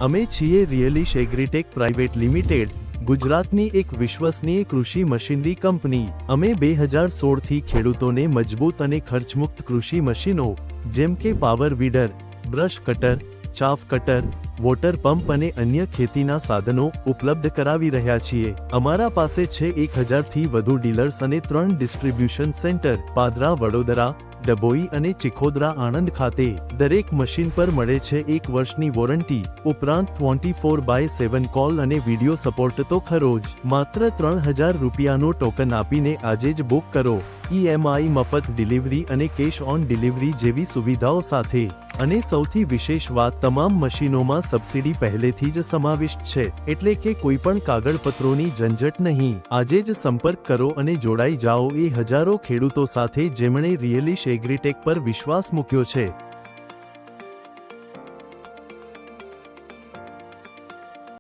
અમે છીએ રિયલિશ agritech private limited, ગુજરાતની એક વિશ્વસનીય કૃષિ મશીનરી કંપની। અમે 2016 થી ખેડૂતોને મજબૂત અને ખર્ચમુક્ત કૃષિ મશીનો જેમ કે power weeder, brush cutter, chaff cutter, water pump અને અન્ય ખેતીના સાધનો ઉપલબ્ધ કરાવી રહ્યા છીએ। અમારા પાસે છે 1000 થી વધુ ડીલર્સ અને 3 ડિસ્ટ્રીબ્યુશન સેન્ટર પાદરા, વડોદરા, ડભોઈ અને ચિખોદરા, આણંદ ખાતે। દરેક મશીન પર મળે છે 1 વર્ષની વોરંટી, ઉપરાંત 24/7 કોલ અને વિડિયો સપોર્ટ તો ખરો જ। માત્ર 3000 રૂપિયાનો ટોકન આપીને આજે જ બુક કરો। EMI, મફત ડિલિવરી અને કેશ ઓન ડિલિવરી જેવી સુવિધાઓ સાથે। અને સૌથી વિશેષ વાત, તમામ મશીનોમાં સબસિડી પહેલેથી જ સમાવિષ્ટ છે, એટલે કે કોઈ પણ કાગળપત્રોની ઝંઝટ નહીં। આજે જ સંપર્ક કરો અને જોડાઈ જાઓ એ હજારો ખેડૂતો સાથે જેમણે રિયલિશ એગ્રીટેક પર વિશ્વાસ મૂક્યો છે।